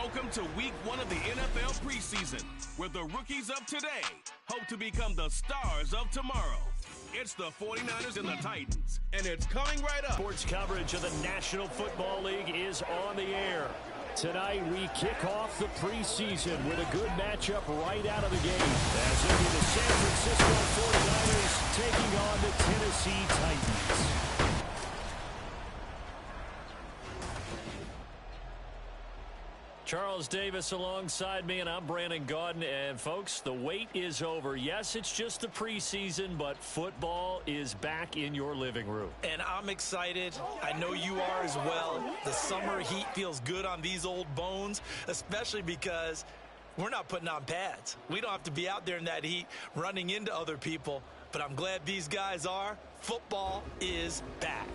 Welcome to week 1 of the NFL preseason, where the rookies of today hope to become the stars of tomorrow. It's the 49ers and the Titans, and it's coming right up. Sports coverage of the National Football League is on the air. Tonight, we kick off the preseason with a good matchup right out of the gate, as it'll be the San Francisco 49ers taking on the Tennessee Titans. Charles Davis alongside me, and I'm Brandon Gaudin. And, folks, the wait is over. Yes, it's just the preseason, but football is back in your living room. And I'm excited. I know you are as well. The summer heat feels good on these old bones, especially because we're not putting on pads. We don't have to be out there in that heat running into other people. But I'm glad these guys are. Football is back.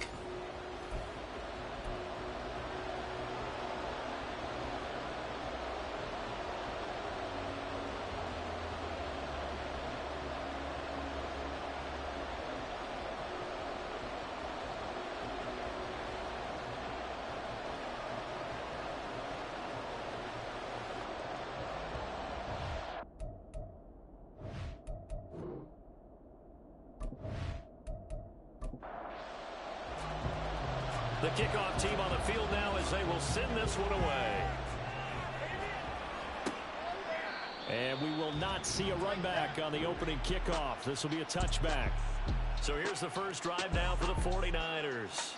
The kickoff team on the field now as they will send this one away. And we will not see a run back on the opening kickoff. This will be a touchback. So here's the first drive now for the 49ers.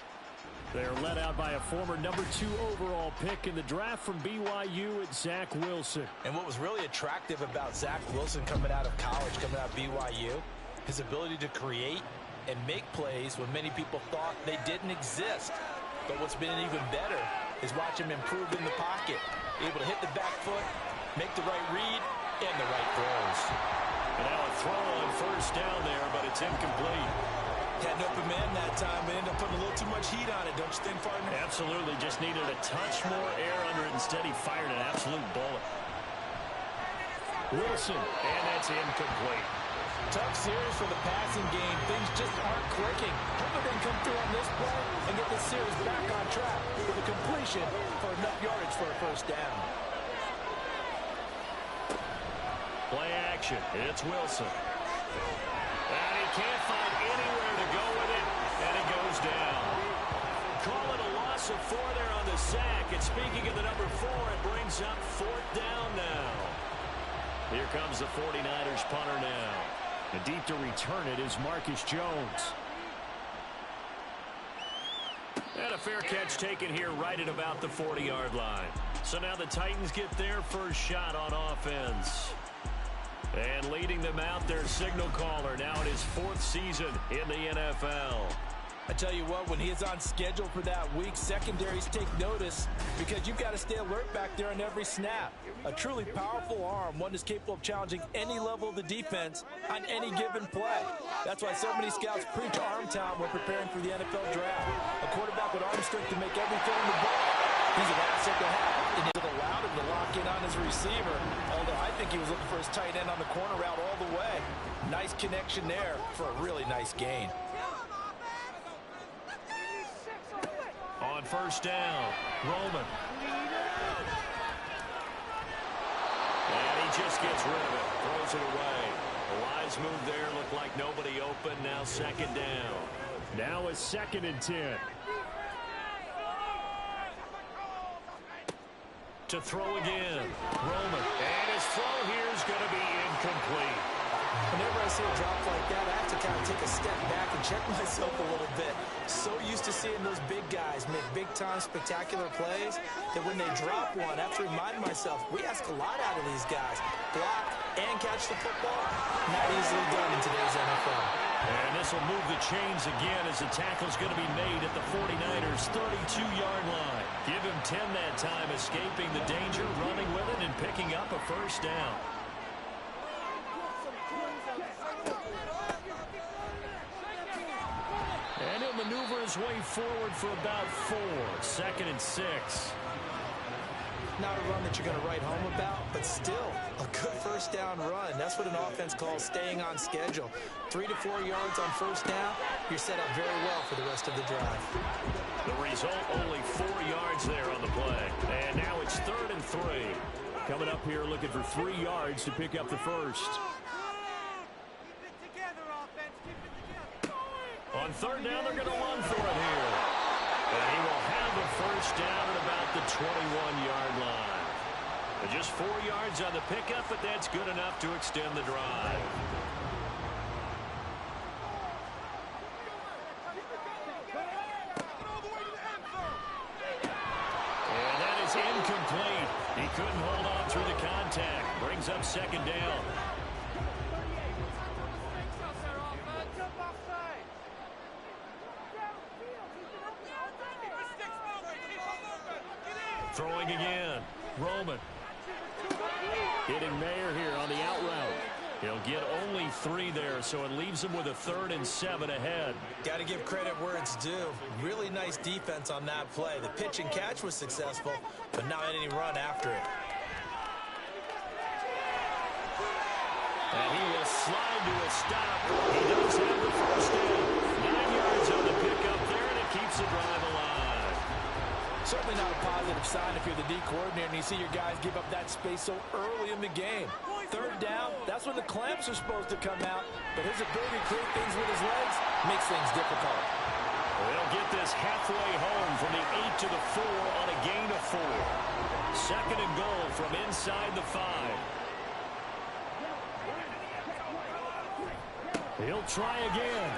They're led out by a former number 2 overall pick in the draft from BYU at Zach Wilson. And what was really attractive about Zach Wilson coming out of college, coming out of BYU, his ability to create and make plays when many people thought they didn't exist. But what's been even better is watch him improve in the pocket, able to hit the back foot, make the right read, and the right throws. And now a throw on first down there, but it's incomplete. Had an open man that time, but ended up putting a little too much heat on it, don't you think, partner? Absolutely, just needed a touch more air under it. Instead, he fired an absolute bullet. Wilson, and that's incomplete. Tough series for the passing game. Things just aren't clicking. Hopefully they can come through on this play and get this series back on track with a completion for enough yardage for a first down. Play action. It's Wilson. And he can't find anywhere to go with it, and it goes down. Call it a loss of 4 there on the sack. And speaking of the number 4, it brings up 4th down now. Here comes the 49ers punter now. And deep to return it is Marcus Jones. And a fair catch taken here right at about the 40-yard line. So now the Titans get their first shot on offense. And leading them out, their signal caller now in his 4th season in the NFL. I tell you what, when he is on schedule for that week, secondaries take notice because you've got to stay alert back there on every snap. A truly powerful arm, one that's capable of challenging any level of the defense on any given play. That's why so many scouts preach arm talent when preparing for the NFL draft. A quarterback with arm strength to make every throw in the ball. He's an asset to have, and it allowed him to lock in on his receiver, although I think he was looking for his tight end on the corner route all the way. Nice connection there for a really nice gain. On first down, Roman. And he just gets rid of it, throws it away. A wise move there, looked like nobody open, now second down. Now a 2nd and 10. To throw again, Roman. And his throw here is going to be incomplete. Whenever I see a drop like that, I have to kind of take a step back and check myself a little bit. So used to seeing those big guys make big-time spectacular plays that when they drop one, I have to remind myself, we ask a lot out of these guys. Block and catch the football, not easily done in today's NFL. And this will move the chains again as the tackle's going to be made at the 49ers' 32-yard line. Give him 10 that time, escaping the danger, running with it, and picking up a first down. And he'll maneuver his way forward for about 4. 2nd and 6. Not a run that you're going to write home about, but still a good first down run. That's what an offense calls staying on schedule. 3 to 4 yards on first down, you're set up very well for the rest of the drive. The result, only 4 yards there on the play. And now it's 3rd and 3. Coming up here looking for 3 yards to pick up the first. On third down, they're going to run for it here. And he will have the first down at about the 21-yard line. But just 4 yards on the pickup, but that's good enough to extend the drive. And that is incomplete. He couldn't hold on through the contact. Brings up second down. Throwing again. Roman. Hitting Mayer here on the out route. He'll get only 3 there, so it leaves him with a 3rd and 7 ahead. Got to give credit where it's due. Really nice defense on that play. The pitch and catch was successful, but not any run after it. And he will slide to a stop. He does have the first down. 9 yards on the pickup there, and it keeps the drive alive. Certainly not a positive sign if you're the D coordinator and you see your guys give up that space so early in the game. Third down, that's when the clamps are supposed to come out, but his ability to create things with his legs makes things difficult. They'll get this halfway home from the 8 to the 4 on a gain of 4. Second and goal from inside the 5. He'll try again.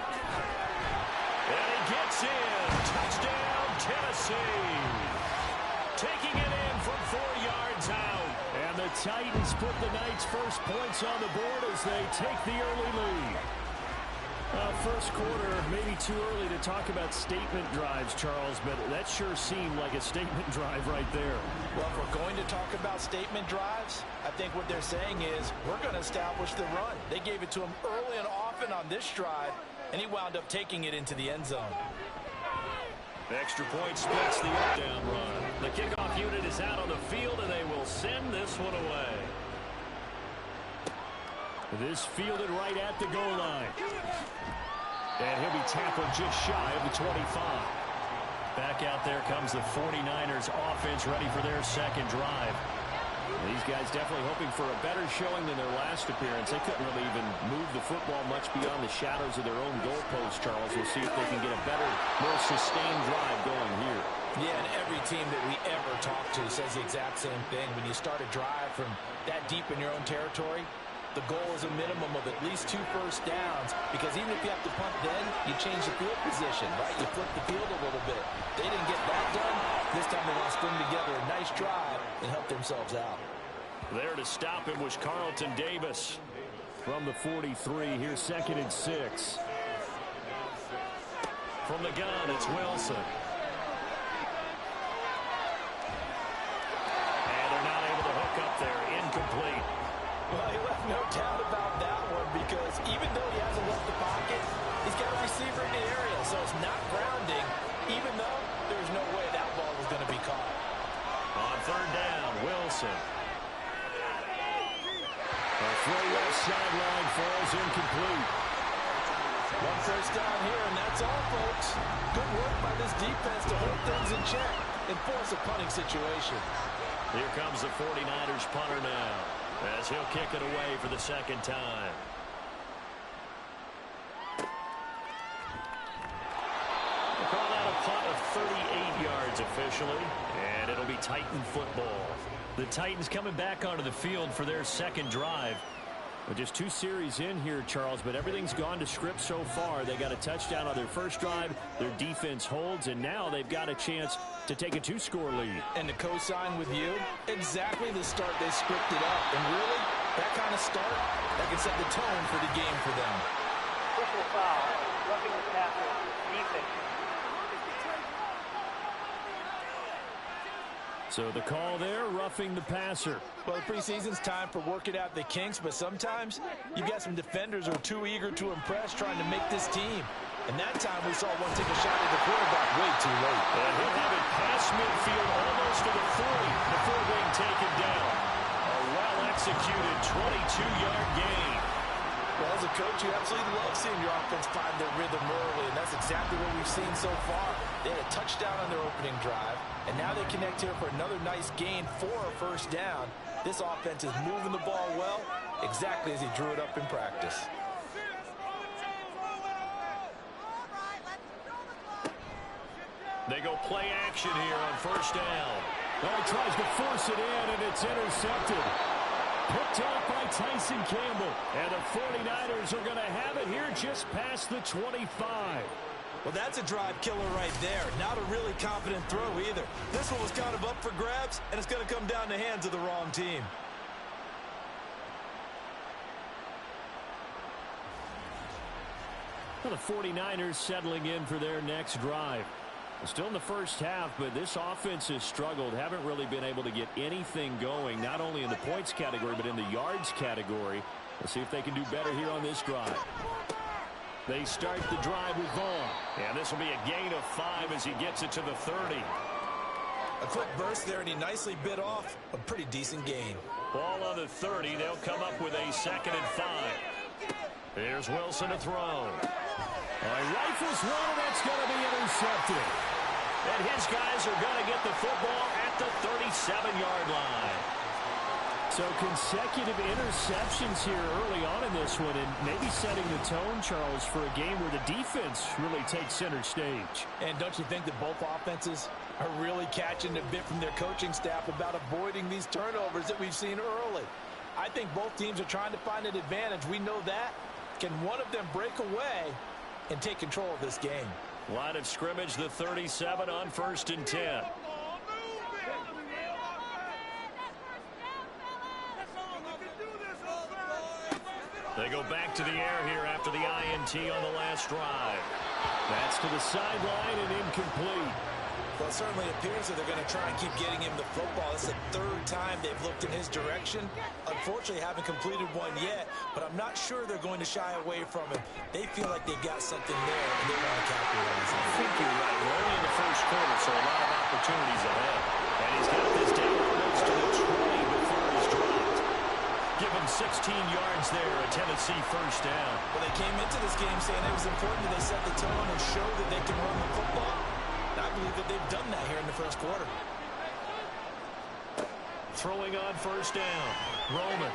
And he gets in. Touchdown, Tennessee. Taking it in from 4 yards out. And the Titans put the Knights' first points on the board as they take the early lead. First quarter, maybe too early to talk about statement drives, Charles, but that sure seemed like a statement drive right there. Well, if we're going to talk about statement drives, I think what they're saying is we're going to establish the run. They gave it to him early and often on this drive, and he wound up taking it into the end zone. Extra point splits the down run. The kickoff unit is out on the field, and they will send this one away. This fielded right at the goal line. And he'll be tackled just shy of the 25. Back out there comes the 49ers offense ready for their second drive. These guys definitely hoping for a better showing than their last appearance. They couldn't really even move the football much beyond the shadows of their own goalpost, Charles. We'll see if they can get a better, more sustained drive going here. Yeah, and every team that we ever talk to says the exact same thing. When you start a drive from that deep in your own territory, the goal is a minimum of at least 2 first downs, because even if you have to punt then, you change the field position, right? You flip the field a little bit. They didn't get that done. This time they want to string together a nice drive and help themselves out. There to stop him was Carlton Davis from the 43. Here's 2nd and 6. From the gun, it's Wilson. And they're not able to hook up there. Incomplete. Well, he left no doubt about that one, because even though he hasn't left the pocket, he's got a receiver in the area, so it's not grounding, even though there's no way that ball was going to be caught. On third down, Wilson. A throw left sideline falls incomplete. 1 first down here, and that's all, folks. Good work by this defense to hold things in check and force a punting situation. Here comes the 49ers punter now, as he'll kick it away for the second time. We'll call that a punt of 38 yards officially, and it'll be Titan football. The Titans coming back onto the field for their second drive. Well, just 2 series in here, Charles, but everything's gone to script so far. They got a touchdown on their first drive. Their defense holds, and now they've got a chance to take a 2-score lead. And to co-sign with you, exactly the start they scripted up. And really, that kind of start, that can set the tone for the game for them. Personal foul, roughing the passer, defense. So the call there, roughing the passer. Well, the preseason's time for working out the kinks, but sometimes you've got some defenders who are too eager to impress, trying to make this team. And that time we saw one take a shot at the quarterback way too late. And he'll have it past midfield almost to the 40 before being taken down. A well-executed 22-yard gain. Well, as a coach, you absolutely love seeing your offense find their rhythm early, and that's exactly what we've seen so far. They had a touchdown on their opening drive. And now they connect here for another nice gain for a first down. This offense is moving the ball well, exactly as he drew it up in practice. They go play action here on first down. Well, he tries to force it in, and it's intercepted. Picked off by Tyson Campbell. And the 49ers are going to have it here just past the 25. Well, that's a drive killer right there. Not a really confident throw either. This one was kind of up for grabs, and it's going to come down the hands of the wrong team. Well, the 49ers settling in for their next drive. Still in the first half, but this offense has struggled. Haven't really been able to get anything going, not only in the points category, but in the yards category. Let's see if they can do better here on this drive. They start the drive with Vaughn. And this will be a gain of 5 as he gets it to the 30. A quick burst there, and he nicely bit off a pretty decent gain. Ball on the 30. They'll come up with a 2nd and 5. Here's Wilson to throw. Rifles one, and that's going to be intercepted. And his guys are going to get the football at the 37-yard line. So consecutive interceptions here early on in this one, and maybe setting the tone, Charles, for a game where the defense really takes center stage. And don't you think that both offenses are really catching a bit from their coaching staff about avoiding these turnovers that we've seen early? I think both teams are trying to find an advantage. We know that. Can one of them break away and take control of this game? Line of scrimmage, the 37 on 1st and 10. They go back to the air here after the INT on the last drive. That's to the sideline and incomplete. Well, it certainly appears that they're going to try and keep getting him the football. It's the 3rd time they've looked in his direction. Unfortunately, haven't completed one yet, but I'm not sure they're going to shy away from him. They feel like they've got something there, and they want to capitalize on it. I think you're right. We're only in the first quarter, so a lot of opportunities ahead. And he's got this down close to the 20 before he's dropped. Give him 16 yards there, a Tennessee first down. Well, they came into this game saying it was important that they set the tone and show that they can run the football. I believe that they've done that here in the first quarter. Throwing on first down. Roman.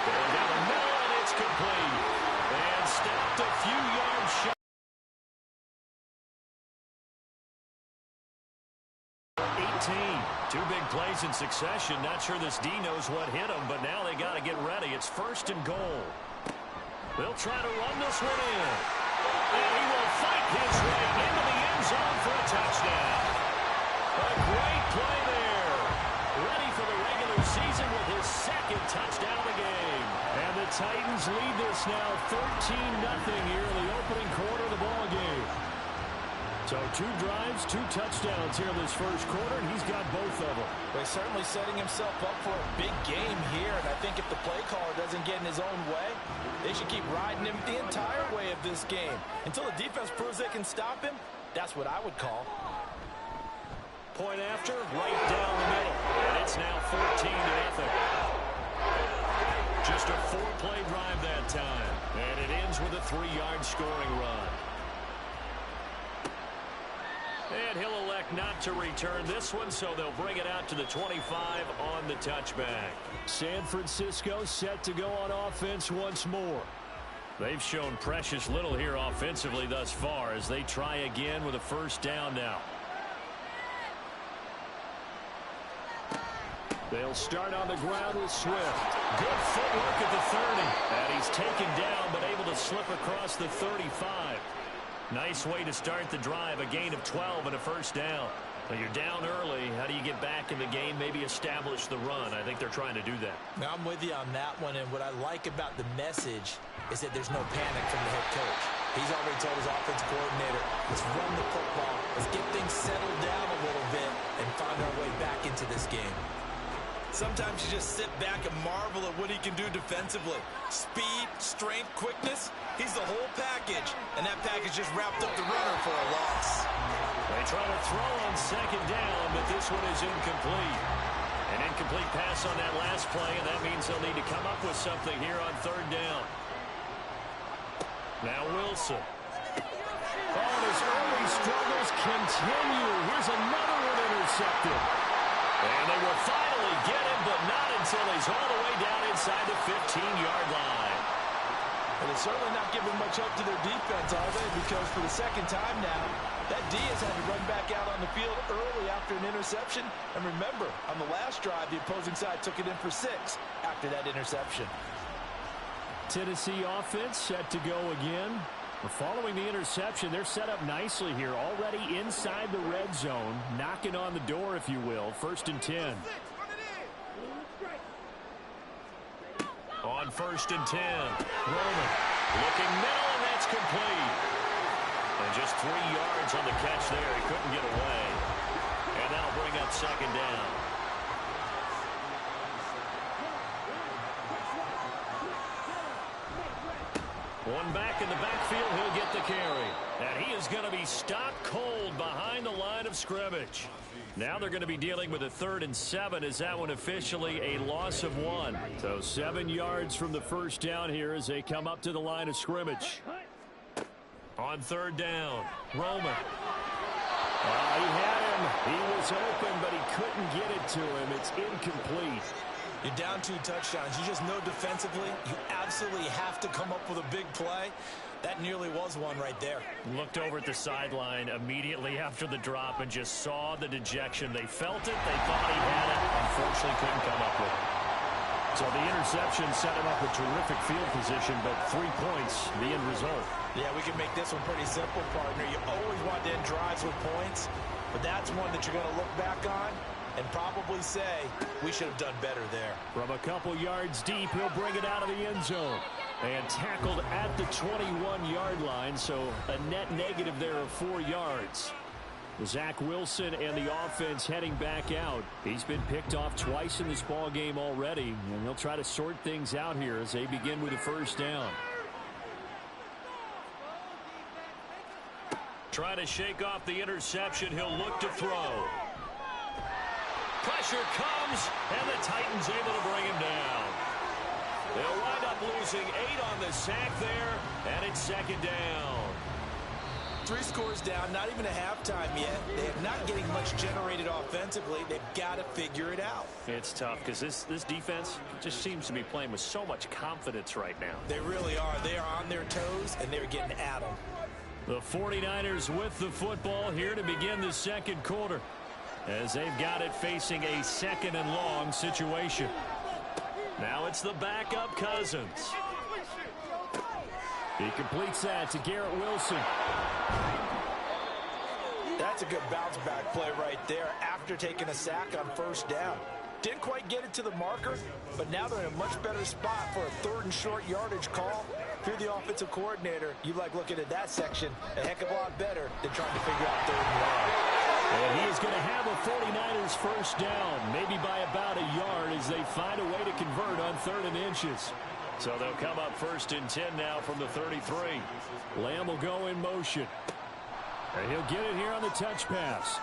Going down the middle, and it's complete. And stopped a few yards shy. 18. 2 big plays in succession. Not sure this D knows what hit him, but now they got to get ready. It's 1st and goal. They'll try to run this one in. And he will fight his way into the end zone for a touchdown. A great play there. Ready for the regular season with his 2nd touchdown of the game. And the Titans lead this now 13-0 here in the opening quarter of the ball game. So 2 drives, 2 touchdowns here in this first quarter, and he's got both of them. Well, he's certainly setting himself up for a big game here, and I think if the play caller doesn't get in his own way, they should keep riding him the entire way of this game. Until the defense proves they can stop him, that's what I would call. Point after, right down the middle. And it's now 14-0. Just a 4-play drive that time. And it ends with a 3-yard scoring run. And he'll elect not to return this one, so they'll bring it out to the 25 on the touchback. San Francisco set to go on offense once more. They've shown precious little here offensively thus far as they try again with a first down now. They'll start on the ground with Swift. Good footwork at the 30. And he's taken down but able to slip across the 35. Nice way to start the drive, a gain of 12 and a first down. When you're down early, how do you get back in the game, maybe establish the run? I think they're trying to do that. Now, I'm with you on that one, and what I like about the message is that there's no panic from the head coach. He's already told his offensive coordinator, let's run the football, let's get things settled down a little bit and find our way back into this game. Sometimes you just sit back and marvel at what he can do defensively. Speed, strength, quickness, he's the whole package. And that package just wrapped up the runner for a loss. They try to throw on second down, but this one is incomplete. An incomplete pass on that last play, and that means they'll need to come up with something here on third down. Now Wilson. Oh, his early struggles continue. Here's another one intercepted. And they will finally get him, but not until he's all the way down inside the 15-yard line. And they're certainly not giving much help to their defense, are they? Because for the second time now, that D has had to run back out on the field early after an interception. And remember, on the last drive, the opposing side took it in for 6 after that interception. Tennessee offense set to go again. Following the interception, they're set up nicely here, already inside the red zone, knocking on the door, if you will. 1st and 10. On 1st and 10, Roman looking middle, and that's complete. And just 3 yards on the catch there. He couldn't get away. And that'll bring up 2nd down. One back in the backfield, he'll get the carry. And he is going to be stopped cold behind the line of scrimmage. Now they're going to be dealing with a 3rd and 7 as that one officially a loss of 1. So 7 yards from the first down here as they come up to the line of scrimmage. On 3rd down, Roman. He had him. He was open, but he couldn't get it to him. It's incomplete. You're down 2 touchdowns. You just know defensively you absolutely have to come up with a big play. That nearly was one right there. Looked over at the sideline immediately after the drop and just saw the dejection. They felt it. They thought he had it. Unfortunately, couldn't come up with it. So the interception set him up with terrific field position, but 3 points, the end result. Yeah, we can make this one pretty simple, partner. You always want to end drives with points, but that's one that you're going to look back on and probably say, we should have done better there. From a couple yards deep, he'll bring it out of the end zone. And tackled at the 21-yard line, so a net negative there of 4 yards. Zach Wilson and the offense heading back out. He's been picked off twice in this ball game already, and he'll try to sort things out here as they begin with a 1st down. Try to shake off the interception. He'll look to throw. Pressure comes, and the Titans able to bring him down. They'll wind up losing 8 on the sack there, and it's 2nd down. 3 scores down, not even a halftime yet. They're not getting much generated offensively. They've got to figure it out. It's tough because this defense just seems to be playing with so much confidence right now. They really are. They are on their toes, and they're getting at them. The 49ers with the football here to begin the 2nd quarter, as they've got it facing a 2nd and long situation. Now it's the backup Cousins. He completes that to Garrett Wilson. That's a good bounce back play right there after taking a sack on 1st down. Didn't quite get it to the marker, but now they're in a much better spot for a 3rd and short yardage call. If you're the offensive coordinator, you like looking at that section a heck of a lot better than trying to figure out 3rd and long. And he is going to have a 49ers 1st down, maybe by about a yard as they find a way to convert on 3rd and inches. So they'll come up 1st and 10 now from the 33. Lamb will go in motion. And he'll get it here on the touch pass.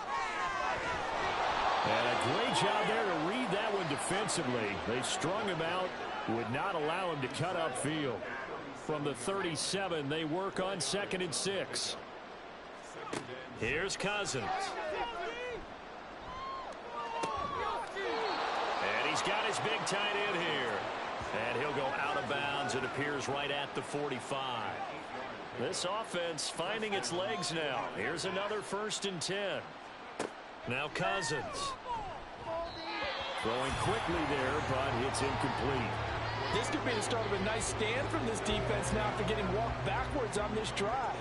And a great job there to read that one defensively. They strung him out, would not allow him to cut upfield. From the 37, they work on 2nd and 6. Here's Cousins. And he's got his big tight end here. And he'll go out of bounds. It appears right at the 45. This offense finding its legs now. Here's another 1st and 10. Now Cousins. Throwing quickly there, but it's incomplete. This could be the start of a nice stand from this defense now after getting walked backwards on this drive.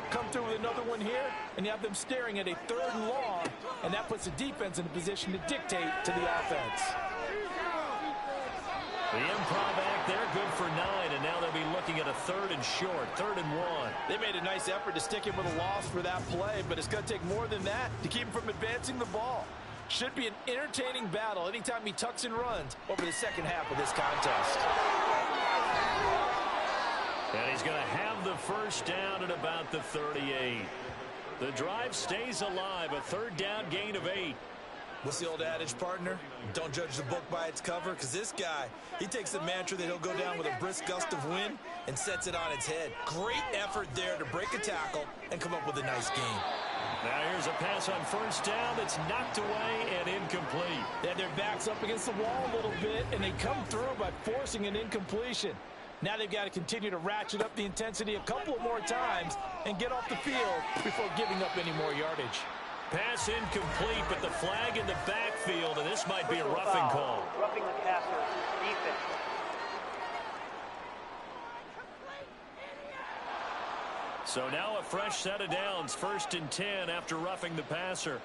Come through with another one here, and you have them staring at a 3rd and long, and that puts the defense in a position to dictate to the offense. The improv act there, good for 9, and now they'll be looking at a 3rd and short, 3rd and 1. They made a nice effort to stick him with a loss for that play, but it's going to take more than that to keep him from advancing the ball. Should be an entertaining battle anytime he tucks and runs over the second half of this contest. And he's going to have the 1st down at about the 38. The drive stays alive, a 3rd down gain of 8. What's the old adage, partner? Don't judge the book by its cover, because this guy, he takes the mantra that he'll go down with a brisk gust of wind and sets it on its head. Great effort there to break a tackle and come up with a nice game. Now here's a pass on first down that's knocked away and incomplete. And their back's up against the wall a little bit, and they come through by forcing an incompletion. Now they've got to continue to ratchet up the intensity a couple of more times and get off the field before giving up any more yardage. Pass incomplete, but the flag in the backfield, and this might be a roughing call. Roughing the passer, defense. So now a fresh set of downs, 1st and 10 after roughing the passer.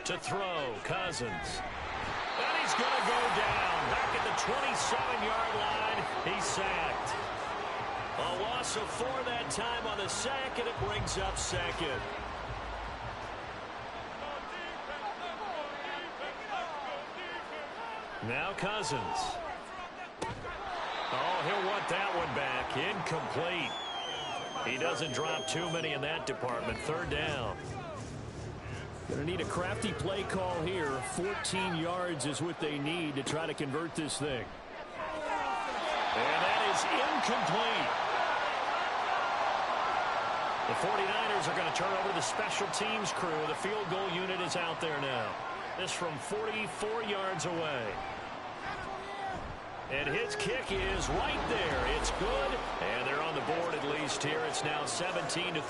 To throw, Cousins. And he's going to go down. Back at the 27-yard line, he's sacked. A loss of 4 that time on the sack, and it brings up 2nd. Now Cousins. Oh, he'll want that one back. Incomplete. He doesn't drop too many in that department. 3rd down. Going to need a crafty play call here. 14 yards is what they need to try to convert this thing. And that is incomplete. The 49ers are going to turn over to the special teams crew. The field goal unit is out there now. This from 44 yards away. And his kick is right there. It's good. And they're on the board at least here. It's now 17-3.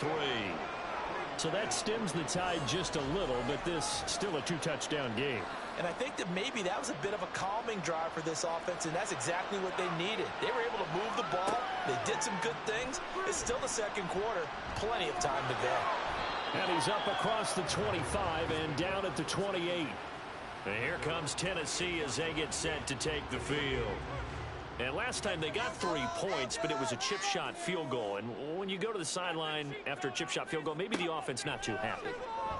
So that stems the tide just a little, but this still a 2-touchdown game. And I think that maybe that was a bit of a calming drive for this offense, and that's exactly what they needed. They were able to move the ball. They did some good things. It's still the 2nd quarter. Plenty of time to go. And he's up across the 25 and down at the 28. And here comes Tennessee as they get set to take the field. And last time they got 3 points, but it was a chip shot field goal. And when you go to the sideline after a chip shot field goal, maybe the offense not too happy.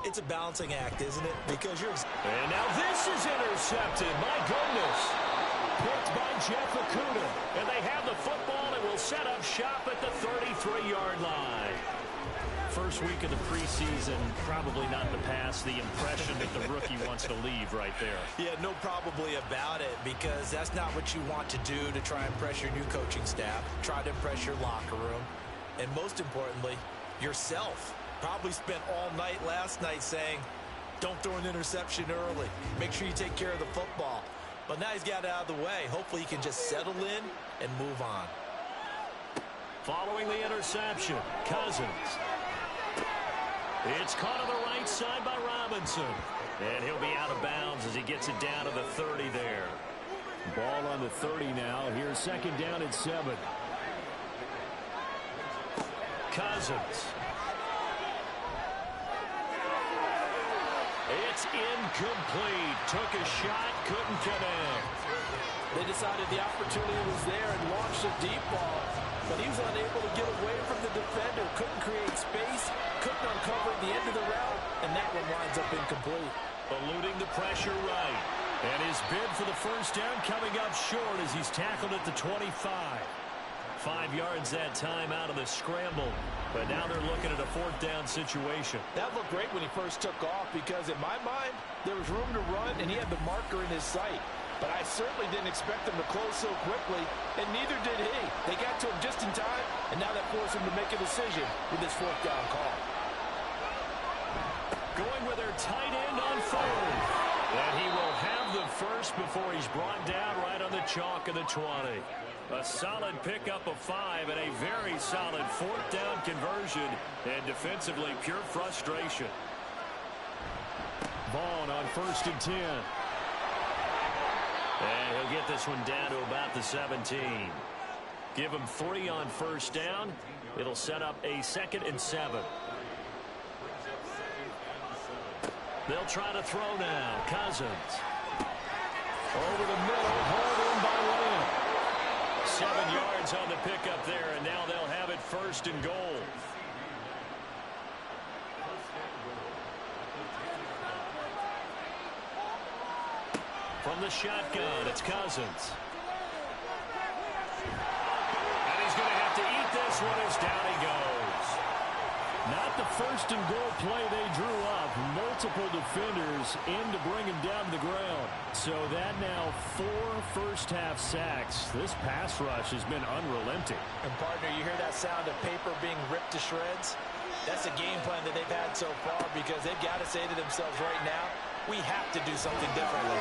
It's a balancing act, isn't it? Because you're... And now this is intercepted. My goodness. Picked by Jeff Okudah. And they have the football and will set up shop at the 33-yard line. First week of the preseason, probably not the pass, the impression that the rookie wants to leave right there. Yeah, no probably about it, because that's not what you want to do to try and impress your new coaching staff, try to impress your locker room, and most importantly, yourself. Probably spent all night last night saying, don't throw an interception early. Make sure you take care of the football. But now he's got it out of the way. Hopefully he can just settle in and move on. Following the interception, Cousins. It's caught on the right side by Robinson. And he'll be out of bounds as he gets it down to the 30 there. Ball on the 30 now. Here's 2nd down and 7. Cousins. It's incomplete. Took a shot, couldn't connect. They decided the opportunity was there and launched a deep ball, but he was unable to get away from the defender. Couldn't create space, couldn't uncover at the end of the route, and that one winds up incomplete. Eluding the pressure right. And his bid for the 1st down coming up short as he's tackled at the 25. 5 yards that time out of the scramble. But now they're looking at a 4th down situation. That looked great when he first took off, because in my mind, there was room to run and he had the marker in his sight. But I certainly didn't expect him to close so quickly, and neither did he. They got to him just in time, and now that forced him to make a decision with this 4th down call. Going with their tight end on 4th. And he will have the first before he's brought down right on the chalk of the 20. A solid pickup of 5 and a very solid 4th down conversion. And defensively, pure frustration. Vaughn on 1st and 10. And he'll get this one down to about the 17. Give him 3 on 1st down. It'll set up a 2nd and 7. They'll try to throw now. Cousins. Over the middle. Hauled in by Lamb. 7 yards on the pickup there, and now they'll have it 1st and goal. From the shotgun, it's Cousins. And he's going to have to eat this one as down he goes. Not the 1st and goal play they drew up. Multiple defenders in to bring him down to the ground. So that now 4 first-half sacks. This pass rush has been unrelenting. And, partner, you hear that sound of paper being ripped to shreds? That's a game plan that they've had so far because they've got to say to themselves right now, we have to do something differently.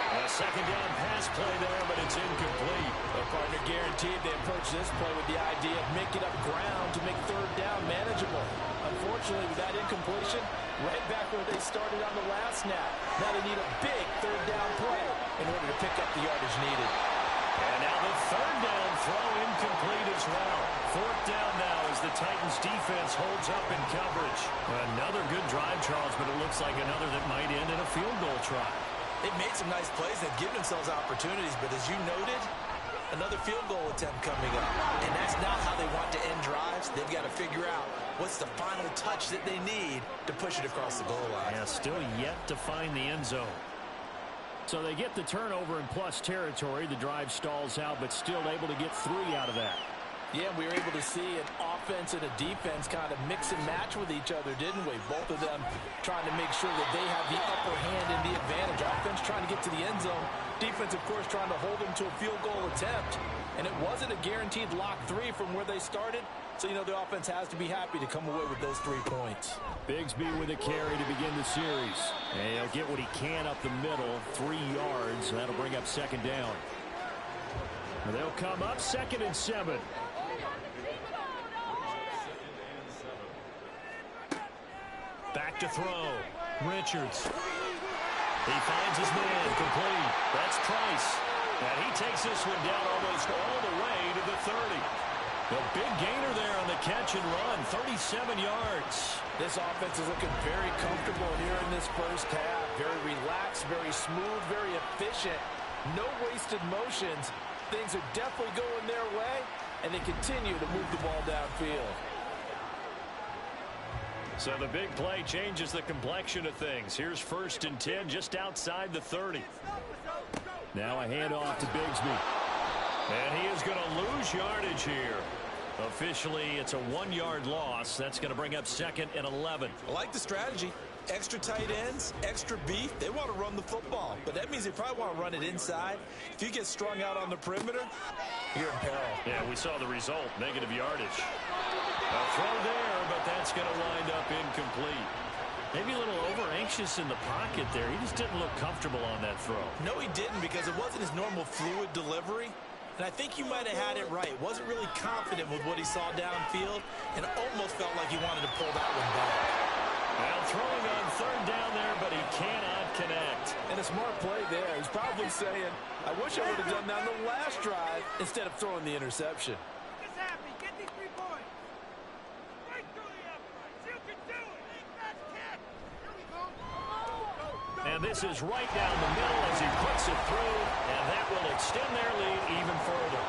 A second down pass play there, but it's incomplete. The partner guaranteed they approach this play with the idea of making up ground to make third down manageable. Unfortunately, with that incompletion, right back where they started on the last snap. Now they need a big third down play in order to pick up the yardage needed. And now the third down throw incomplete as well. Fourth down now as the Titans defense holds up in coverage. Another good drive, Charles, but it looks like another that might end in a field goal try. They've made some nice plays. They've given themselves opportunities, but as you noted, another field goal attempt coming up. And that's not how they want to end drives. They've got to figure out what's the final touch that they need to push it across the goal line. Yeah, still yet to find the end zone. So they get the turnover in plus territory. The drive stalls out, but still able to get 3 out of that. Yeah, we were able to see an offense and a defense kind of mix and match with each other, didn't we? Both of them trying to make sure that they have the upper hand and the advantage. Offense trying to get to the end zone. Defense, of course, trying to hold them to a field goal attempt. And it wasn't a guaranteed lock 3 from where they started. So, you know, the offense has to be happy to come away with those 3 points. Bigsby with a carry to begin the series. And he'll get what he can up the middle, 3 yards. That'll bring up second down. And they'll come up 2nd and 7. Back to throw. Richards. He finds his man. Complete. That's Price. And he takes this one down almost all the way to the 30. The big gainer there on the catch and run. 37 yards. This offense is looking very comfortable here in this first half. Very relaxed, very smooth, very efficient. No wasted motions. Things are definitely going their way, and they continue to move the ball downfield. So the big play changes the complexion of things. Here's 1st and 10 just outside the 30. Now a handoff to Bigsby. And he is going to lose yardage here. Officially, it's a 1-yard loss. That's going to bring up 2nd and 11. I like the strategy. Extra tight ends, extra beef. They want to run the football, but that means they probably want to run it inside. If you get strung out on the perimeter, you're in peril. Yeah, we saw the result, negative yardage. A throw there, but that's going to wind up incomplete. Maybe a little over-anxious in the pocket there. He just didn't look comfortable on that throw. No, he didn't, because it wasn't his normal fluid delivery. And I think you might have had it right. Wasn't really confident with what he saw downfield, and almost felt like he wanted to pull that one back. Now throwing on 3rd down there, but he cannot connect. And a smart play there. He's probably saying, I wish I would have done that on the last drive instead of throwing the interception. Just happy. Get these 3 points. Right through the uprights. You can do it. That's kick. Here we go. And this is right down the middle as he puts it through, and that will extend their lead even further.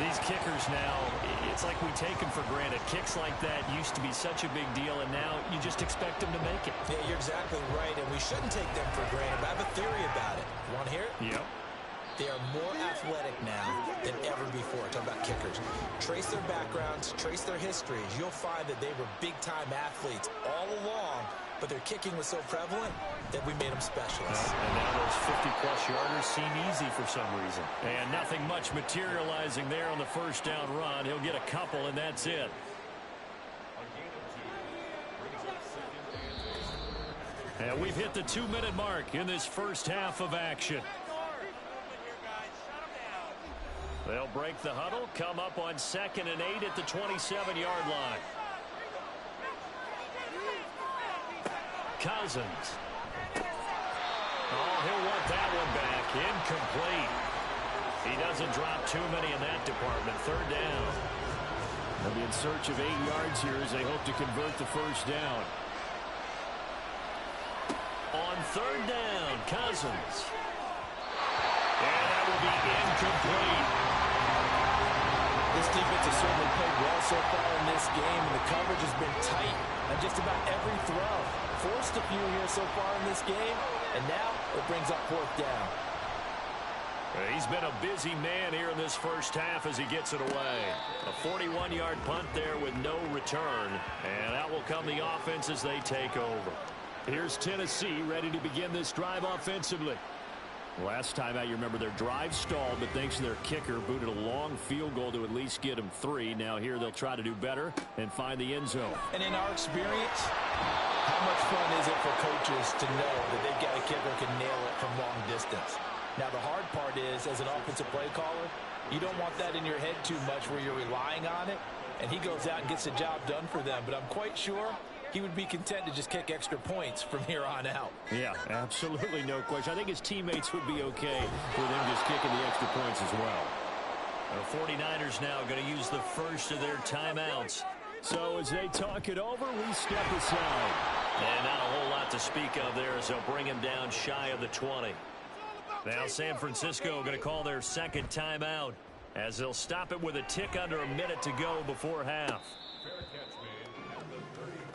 These kickers now, it's like we take them for granted. Kicks like that used to be such a big deal, and now you just expect them to make it. Yeah, you're exactly right, and we shouldn't take them for granted. But I have a theory about it. You want to hear it? Yep. They are more athletic now than ever before. Talk about kickers. Trace their backgrounds, trace their histories. You'll find that they were big-time athletes all along, but their kicking was so prevalent that we made them specialists. And now those 50-plus yarders seem easy for some reason. And nothing much materializing there on the 1st down run. He'll get a couple, and that's it. And we've hit the 2-minute mark in this first half of action. They'll break the huddle, come up on 2nd and 8 at the 27-yard line. Cousins. Oh, he'll want that one back. Incomplete. He doesn't drop too many in that department. 3rd down. They'll be in search of 8 yards here as they hope to convert the 1st down. On 3rd down, Cousins. And that will be incomplete. This defense has certainly played well so far in this game, and the coverage has been tight on just about every throw. Forced a few here so far in this game, and now it brings up 4th down. He's been a busy man here in this first half as he gets it away. A 41-yard punt there with no return, and out will come the offense as they take over. Here's Tennessee ready to begin this drive offensively. Last time out, you remember their drive stalled, but thanks to their kicker, booted a long field goal to at least get them 3. Now here they'll try to do better and find the end zone. And in our experience, how much fun is it for coaches to know that they've got a kicker who can nail it from long distance? Now the hard part is, as an offensive play caller, you don't want that in your head too much where you're relying on it, and he goes out and gets the job done for them. But I'm quite sure he would be content to just kick extra points from here on out. Yeah, absolutely no question. I think his teammates would be okay with him just kicking the extra points as well. The 49ers now going to use the first of their timeouts. So as they talk it over, we step aside. And not a whole lot to speak of there as they'll bring him down shy of the 20. Now San Francisco going to call their second timeout as they'll stop it with a tick under a minute to go before half.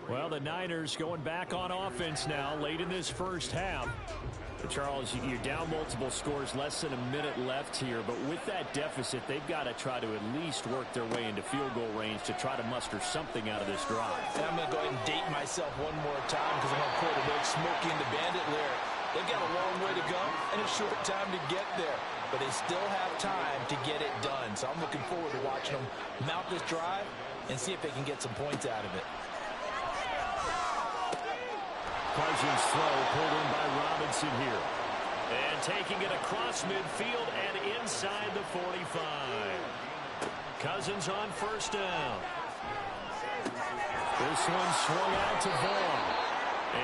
Well, the Niners going back on offense now late in this first half. Charles, you're down multiple scores, less than a minute left here, but with that deficit, they've got to try to at least work their way into field goal range to try to muster something out of this drive. And I'm going to go ahead and date myself one more time because I'm going to quote a big Smokey and the Bandit lyric. They've got a long way to go and a short time to get there, but they still have time to get it done. So I'm looking forward to watching them mount this drive and see if they can get some points out of it. Cousins throw pulled in by Robinson here. And taking it across midfield and inside the 45. Cousins on first down. This one swung out to Vaughn.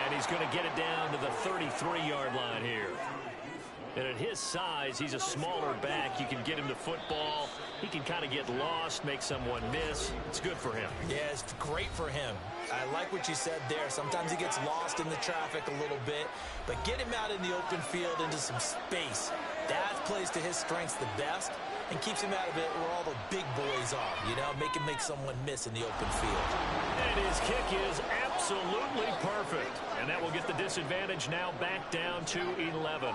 And he's going to get it down to the 33-yard line here. And at his size, he's a smaller back. You can get him the football. He can kind of get lost, make someone miss. It's good for him. Yeah, it's great for him. I like what you said there. Sometimes he gets lost in the traffic a little bit, but get him out in the open field into some space. That plays to his strengths the best and keeps him out of it where all the big boys are, you know, make him make someone miss in the open field. And his kick is absolutely perfect. And that will get the disadvantage now back down to 11.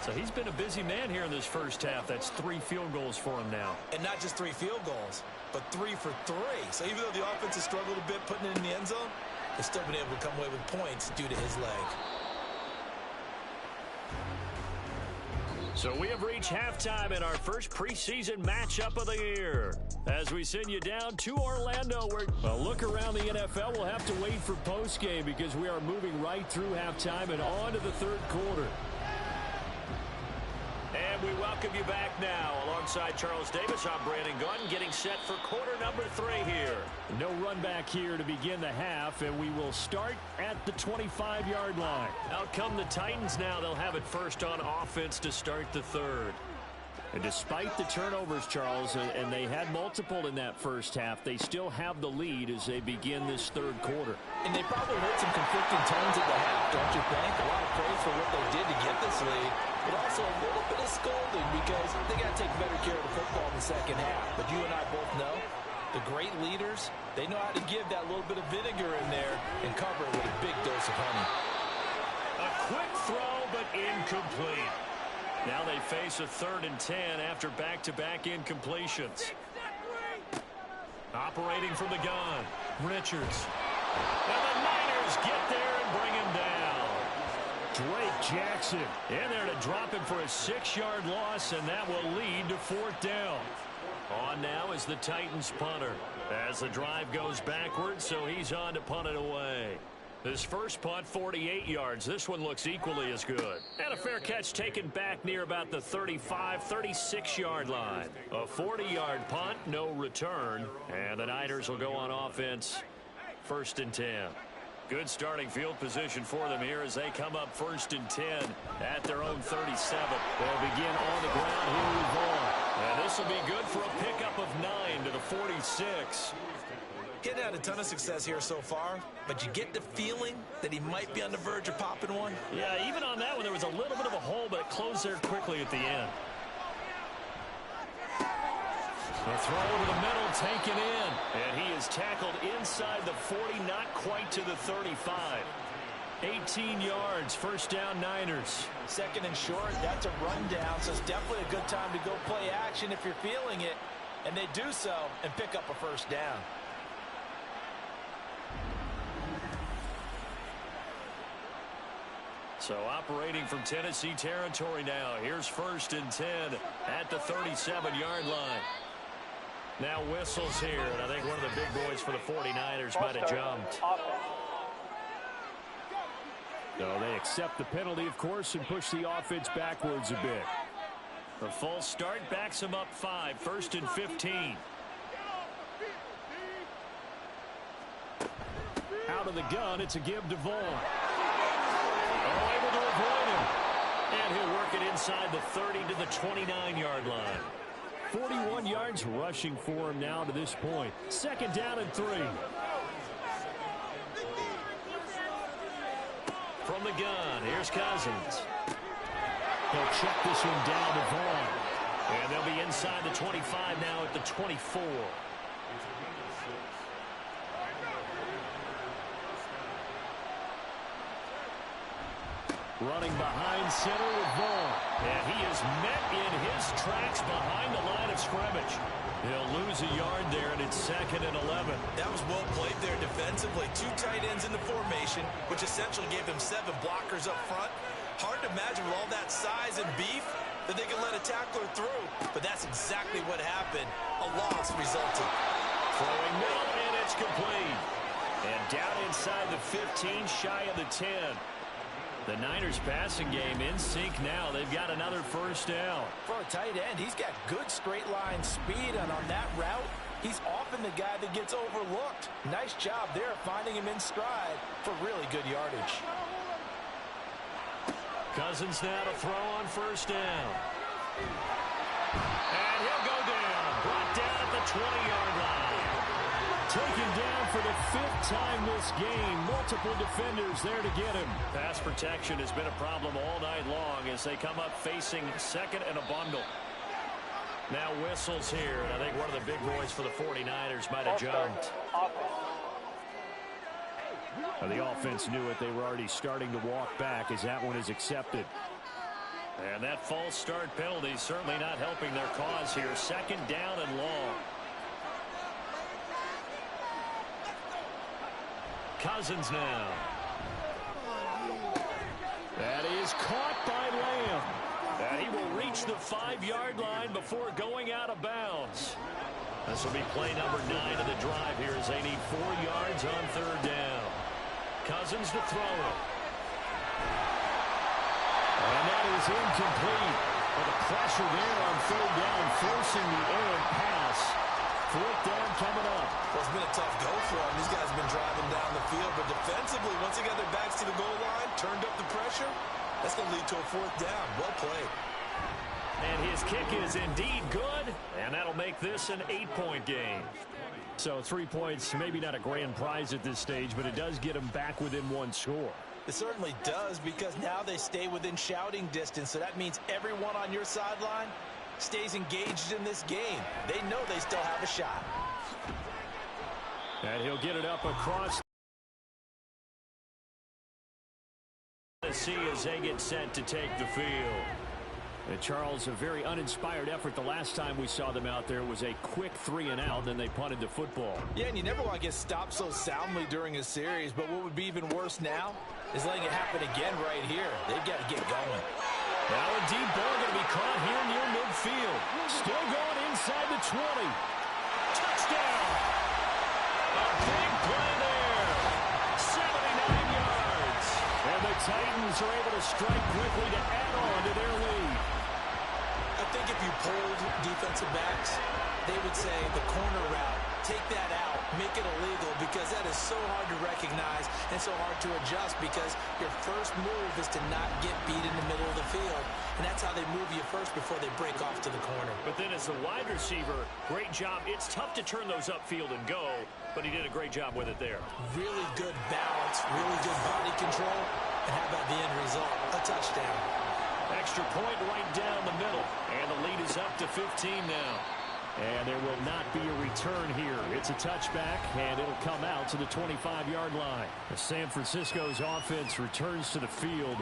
So he's been a busy man here in this first half. That's 3 field goals for him now. And not just 3 field goals, but 3 for 3. So even though the offense has struggled a bit putting it in the end zone, they've still been able to come away with points due to his leg. So we have reached halftime in our first preseason matchup of the year. As we send you down to Orlando, where a look around the NFL, we'll have to wait for postgame because we are moving right through halftime and on to the third quarter. And we welcome you back now. Alongside Charles Davis, I'm Brandon Gunn, getting set for quarter number 3 here. No run back here to begin the half, and we will start at the 25-yard line. Out come the Titans now. They'll have it first on offense to start the third. And despite the turnovers, Charles, and they had multiple in that first half, they still have the lead as they begin this third quarter. And they probably heard some conflicting tones at the half, don't you think? A lot of praise for what they did to get this lead, but also a little bit of scolding because they got to take better care of the football in the second half. But you and I both know the great leaders, they know how to give that little bit of vinegar in there and cover it with a big dose of honey. A quick throw, but incomplete. Now they face a 3rd and 10 after back-to-back incompletions. Operating from the gun, Richards. And the Niners get there and bring him down. Drake Jackson in there to drop him for a 6-yard loss, and that will lead to 4th down. On now is the Titans punter as the drive goes backwards, so he's on to punt it away. His first punt, 48 yards. This one looks equally as good. And a fair catch taken back near about the 35, 36-yard line. A 40-yard punt, no return. And the Niners will go on offense, 1st and 10. Good starting field position for them here as they come up 1st and 10 at their own 37. They'll begin on the ground here with Vaughn. And this will be good for a pickup of 9 to the 46. Getting had a ton of success here so far, but you get the feeling that he might be on the verge of popping one. Yeah, even on that one, there was a little bit of a hole, but it closed there quickly at the end. The throw over the middle, taken in. And he is tackled inside the 40, not quite to the 35. 18 yards, 1st down Niners. 2nd and short, that's a rundown, so it's definitely a good time to go play action if you're feeling it. And they do so and pick up a 1st down. So operating from Tennessee territory now. Here's 1st and 10 at the 37-yard line. Now whistles here, and I think one of the big boys for the 49ers might have jumped. So they accept the penalty, of course, and push the offense backwards a bit. The full start backs him up 5, 1st and 15. Out of the gun, it's a give to Vaughn. Oh, able to avoid him. And he'll work it inside the 30 to the 29-yard line. 41 yards rushing for him now to this point. 2nd down and 3. From the gun, here's Cousins. He'll check this one down to Vaughn. And they'll be inside the 25 now at the 24. Running behind center with Vaughn. And he is met in his tracks behind the line of scrimmage. He'll lose a yard there, and it's 2nd and 11. That was well played there defensively. 2 tight ends in the formation, which essentially gave them 7 blockers up front. Hard to imagine with all that size and beef that they could let a tackler through. But that's exactly what happened. A loss resulted. Throwing middle, and it's complete. And down inside the 15, shy of the 10. The Niners passing game in sync now. They've got another 1st down. For a tight end, he's got good straight line speed, and on that route, he's often the guy that gets overlooked. Nice job there finding him in stride for really good yardage. Cousins now to throw on 1st down. And he'll go down. Brought down at the 20-yard line. Taken down for the 5th time this game. Multiple defenders there to get him. Pass protection has been a problem all night long as they come up facing 2nd and a bundle. Now whistles here, and I think one of the big boys for the 49ers might have jumped. The offense knew it. They were already starting to walk back as that one is accepted. And that false start penalty certainly not helping their cause here. 2nd down and long. Cousins now. That is caught by Lamb. And he will reach the 5-yard line before going out of bounds. This will be play number 9 of the drive here as they need 4 yards on 3rd down. Cousins to throw it. And that is incomplete. But the pressure there on 3rd down, forcing the errant pass. 4th down coming up. Well, it's been a tough go for them. These guys have been driving down the field, but defensively, once they got their backs to the goal line, turned up the pressure, that's going to lead to a 4th down. Well played. And his kick is indeed good, and that'll make this an 8-point game. So 3 points, maybe not a grand prize at this stage, but it does get them back within 1 score. It certainly does, because now they stay within shouting distance, so that means everyone on your sideline stays engaged in this game. They know they still have a shot. And he'll get it up across. See as they get set to take the field. And Charles, a very uninspired effort. The last time we saw them out there was a quick 3 and out, then they punted the football. Yeah, and you never want to get stopped so soundly during a series, but what would be even worse now is letting it happen again right here. They've got to get going. Now a deep ball going to be caught here near midfield. Still going inside the 20. Touchdown! A big play there. 79 yards. And the Titans are able to strike quickly to add on to their lead. I think if you polled defensive backs, they would say the corner route, take that out, make it illegal, because that is so hard to recognize and so hard to adjust, because your first move is to not get beat in the middle of the field, and that's how they move you first before they break off to the corner. But then as a wide receiver, great job. It's tough to turn those upfield and go, but he did a great job with it there. Really good balance, really good body control, and how about the end result? A touchdown. Extra point right down the middle, and the lead is up to 15 now. And there will not be a return here. It's a touchback, and it'll come out to the 25-yard line. San Francisco's offense returns to the field.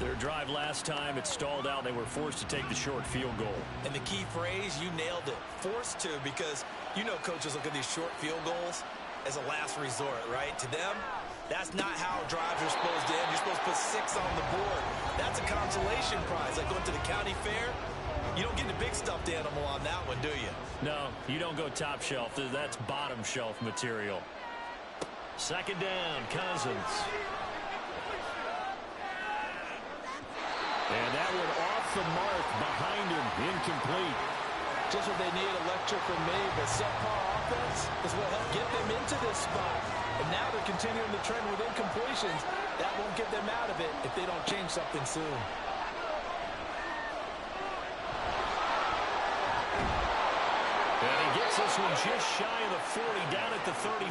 Their drive last time, it stalled out. They were forced to take the short field goal. And the key phrase, you nailed it. Forced to, because you know coaches look at these short field goals as a last resort, right? To them, That's not how drives are supposed to end. You're supposed to put 6 on the board. That's a consolation prize, like going to the county fair. You don't get the big stuffed animal on that one, do you? No, you don't go top shelf. That's bottom shelf material. Second down, Cousins. And that one off the mark behind him, incomplete. Just what they need, electric from me, but subpar offense is what helped get them into this spot. And now they're continuing the trend with incompletions. That won't get them out of it if they don't change something soon. And he gets this one just shy of the 40, down at the 39.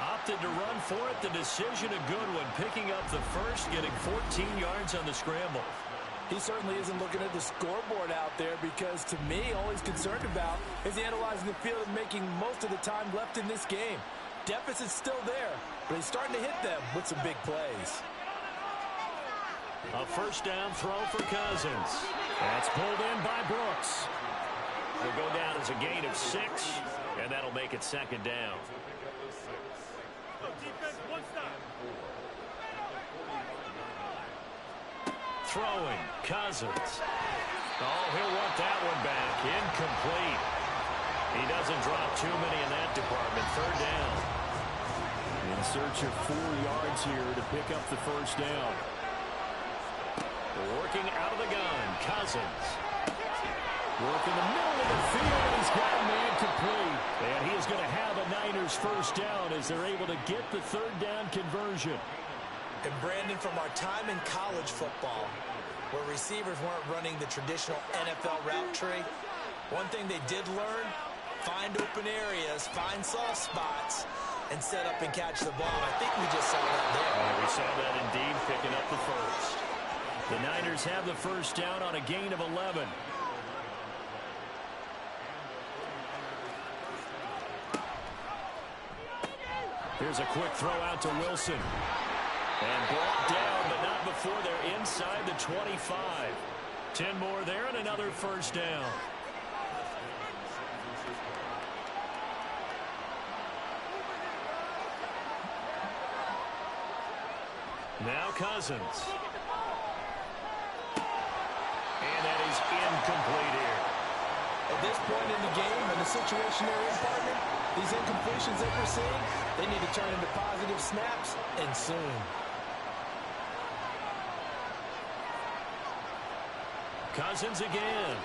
Opted to run for it. The decision a good one. Picking up the first, getting 14 yards on the scramble. He certainly isn't looking at the scoreboard out there because, to me, all he's concerned about is analyzing the field and making most of the time left in this game. Deficit's still there, but he's starting to hit them with some big plays. A first down throw for Cousins. That's pulled in by Brooks. Will go down as a gain of 6, and that'll make it second down. Defense, one stop. Throwing, Cousins. Oh, he'll want that one back. Incomplete. He doesn't drop too many in that department. Third down. In search of 4 yards here to pick up the first down. Working out of the gun, Cousins. Work in the middle of the field, and he's got a man complete. And he is going to have a Niners first down as they're able to get the third down conversion. And Brandon, from our time in college football, where receivers weren't running the traditional NFL route tree, one thing they did learn, find open areas, find soft spots, and set up and catch the ball. I think we just saw that there. We saw that indeed, picking up the first. The Niners have the first down on a gain of 11. Here's a quick throw out to Wilson. And brought down, but not before they're inside the 25. 10 more there and another first down. Now Cousins. And that is incomplete here. At this point in the game, in the situation they're in, partner, these incompletions that we're seeing, they need to turn into positive snaps, and soon. Cousins again.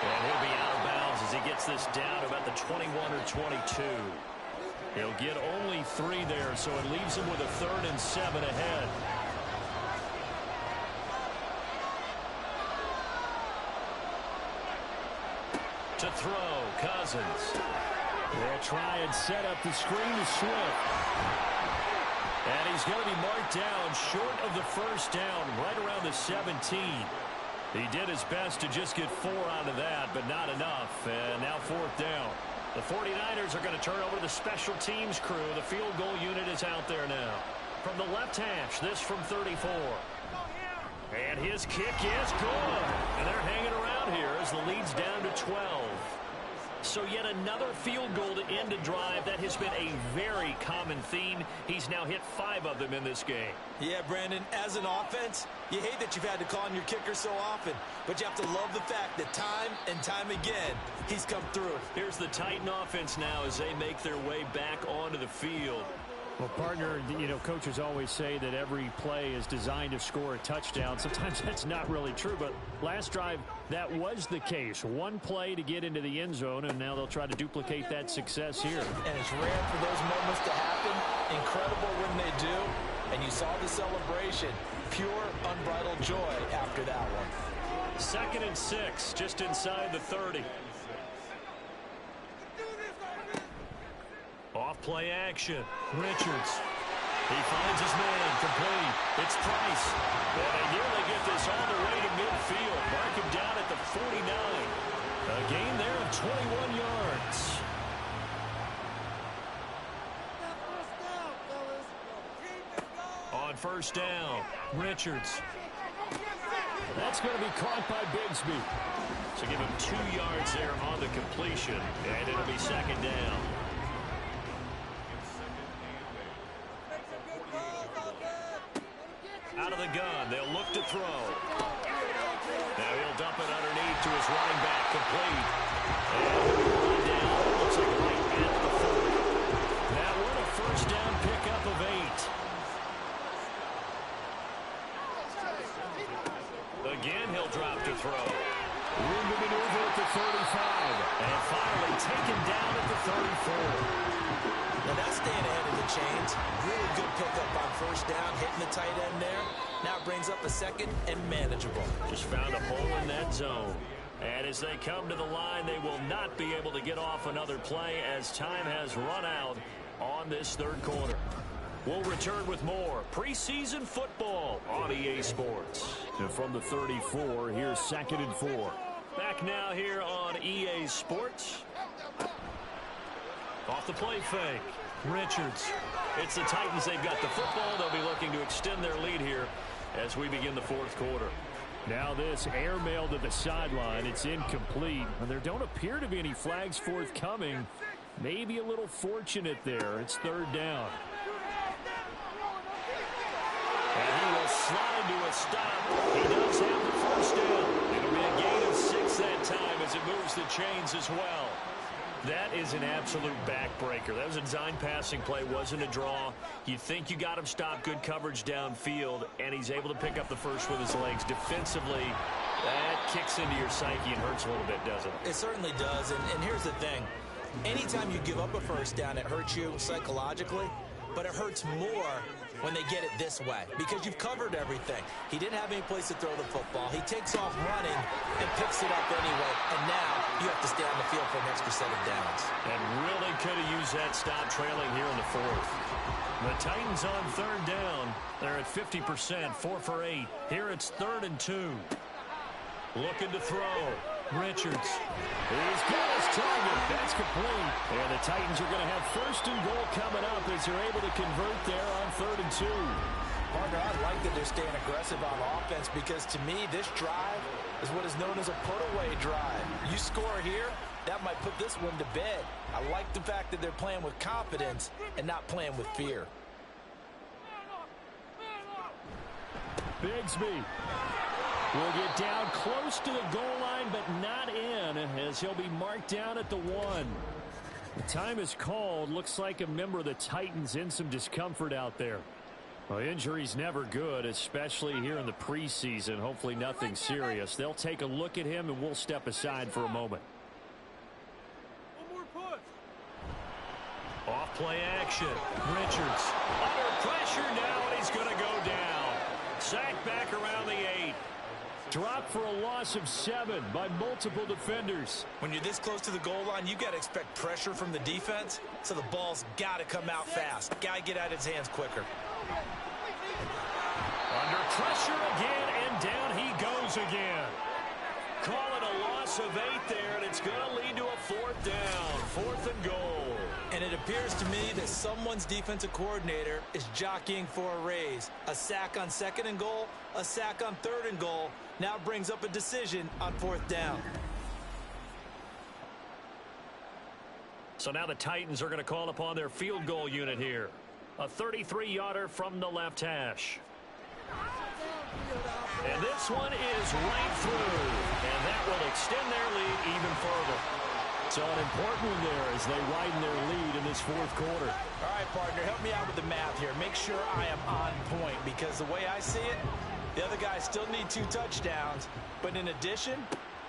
And he'll be out of bounds as he gets this down to about the 21 or 22. He'll get only 3 there, so it leaves him with a 3rd and 7 ahead. To throw, Cousins. They'll try and set up the screen to Swift. And he's going to be marked down short of the first down, right around the 17. He did his best to just get 4 out of that, but not enough. And now 4th down. The 49ers are going to turn over to the special teams crew. The field goal unit is out there now. From the left hash, this from 34. And his kick is good. And they're hanging around here as the lead's down to 12. So yet another field goal to end a drive. That has been a very common theme. He's now hit 5 of them in this game. Yeah, Brandon, as an offense, you hate that you've had to call on your kicker so often, but you have to love the fact that time and time again, he's come through. Here's the Titan offense now as they make their way back onto the field. Well, partner, you know, coaches always say that every play is designed to score a touchdown. Sometimes that's not really true, but last drive, that was the case. One play to get into the end zone, and now they'll try to duplicate that success here. And it's rare for those moments to happen. Incredible when they do. And you saw the celebration. Pure, unbridled joy after that one. 2nd and 6, just inside the 30. Off play action. Richards. He finds his man. Complete. It's Price. And they nearly get this all the way to midfield. Mark him down at the 49. A gain there of 21 yards. On first down, Richards. That's going to be caught by Bigsby. So give him 2 yards there on the completion. And it'll be second down. Out of the gun. They'll look to throw. Now he'll dump it underneath to his running back. Complete. And run down. Looks like right at the 40. Now what a first down pickup of 8. Again, he'll drop to throw. Room to maneuver at the 35. And finally taken down at the 34. Now that's staying ahead of the chains. Really good pickup on first down, hitting the tight end there. Now brings up a second and manageable. Just found a hole in that zone. And as they come to the line, they will not be able to get off another play as time has run out on this third quarter. We'll return with more preseason football on EA Sports. And from the 34, here's 2nd and 4. Back now here on EA Sports. Off the play fake. Richards. It's the Titans. They've got the football. They'll be looking to extend their lead here as we begin the fourth quarter. Now this airmail to the sideline. It's incomplete. And there don't appear to be any flags forthcoming. Maybe a little fortunate there. It's third down. And he will slide to a stop. He does have the first down. It'll be a gain of 6 that time as it moves the chains as well. That is an absolute backbreaker. That was a design passing play, wasn't a draw. You think you got him stopped, good coverage downfield, and he's able to pick up the first with his legs. Defensively, that kicks into your psyche and hurts a little bit, doesn't it? It certainly does, and here's the thing. Anytime you give up a first down, it hurts you psychologically, but it hurts more when they get it this way because you've covered everything. He didn't have any place to throw the football. He takes off running and picks it up anyway, and now you have to stay on the field for an extra set of downs. And really could have used that stop trailing here in the fourth. The Titans on third down. They're at 50%, 4 for 8. Here it's 3rd and 2. Looking to throw. Richards. He's got his target. That's complete. And the Titans are going to have 1st and goal coming up as they're able to convert there on 3rd and 2. Partner, I like that they're staying aggressive on offense because to me, this drive is what is known as a put-away drive. You score here, that might put this one to bed. I like the fact that they're playing with confidence and not playing with fear. Bigsby will get down close to the goal line, but not in, as he'll be marked down at the 1. The time is called. Looks like a member of the Titans in some discomfort out there. Well, injury's never good, especially here in the preseason. Hopefully nothing serious. They'll take a look at him, and we'll step aside for a moment. One more push. Off play action. Richards under pressure now, and he's going to go down. Sacked back around the 8. Dropped for a loss of 7 by multiple defenders. When you're this close to the goal line, you got to expect pressure from the defense, so the ball's got to come out fast. Got to get out of his hands quicker. Under pressure again, and down he goes again. Call it a loss of 8 there, and it's going to lead to a 4th down, 4th and goal. And it appears to me that someone's defensive coordinator is jockeying for a raise. A sack on 2nd and goal, a sack on 3rd and goal, now brings up a decision on 4th down. So now the Titans are going to call upon their field goal unit here. A 33-yarder from the left hash. And this one is right through. And that will extend their lead even further. So an important one there as they widen their lead in this fourth quarter. All right, partner, help me out with the math here. Make sure I am on point because the way I see it, the other guys still need 2 touchdowns, but in addition,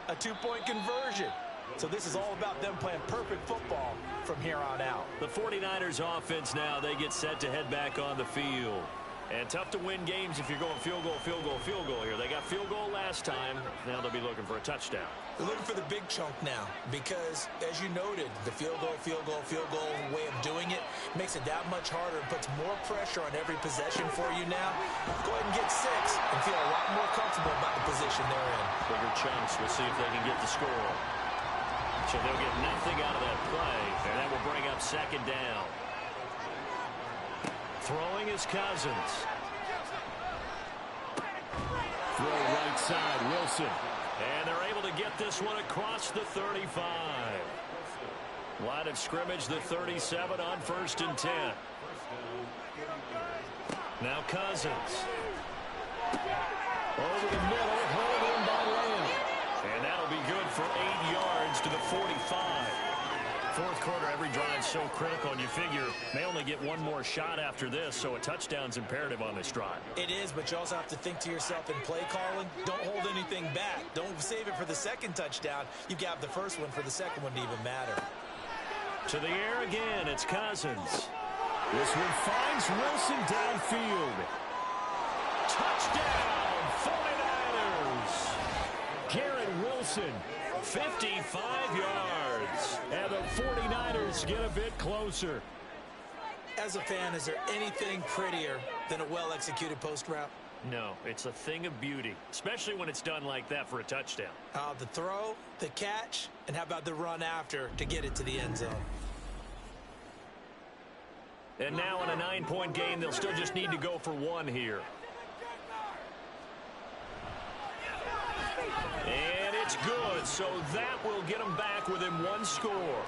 a 2-point conversion. So this is all about them playing perfect football from here on out. The 49ers offense now, they get set to head back on the field. And tough to win games if you're going field goal, field goal, field goal here. They got field goal last time. Now they'll be looking for a touchdown. They're looking for the big chunk now because, as you noted, the field goal way of doing it makes it that much harder and puts more pressure on every possession for you now. Go ahead and get 6 and feel a lot more comfortable about the position they're in. Bigger chunks. We'll see if they can get the score. So they'll get nothing out of that play, and that will bring up 2nd down. Throwing is Cousins. Throw right side, Wilson. And they're able to get this one across the 35. Line of scrimmage, the 37 on 1st and 10. Now Cousins. Over the middle, hauled in by Lamb. And that'll be good for 8 yards to the 45. Fourth quarter, every drive's so critical, and you figure may only get one more shot after this, so a touchdown's imperative on this drive. It is, but you also have to think to yourself in play calling, don't hold anything back. Don't save it for the second touchdown. You got the first one for the second one to even matter. To the air again, it's Cousins. This one finds Wilson downfield. Touchdown, 49ers! Garrett Wilson, 55 yards. and the 49ers get a bit closer. As a fan, is there anything prettier than a well-executed post route? No, it's a thing of beauty, especially when it's done like that for a touchdown. The throw, the catch, and how about the run after to get it to the end zone? And now in a 9-point game, they'll still just need to go for one here. And it's good, so that will get them back within one score.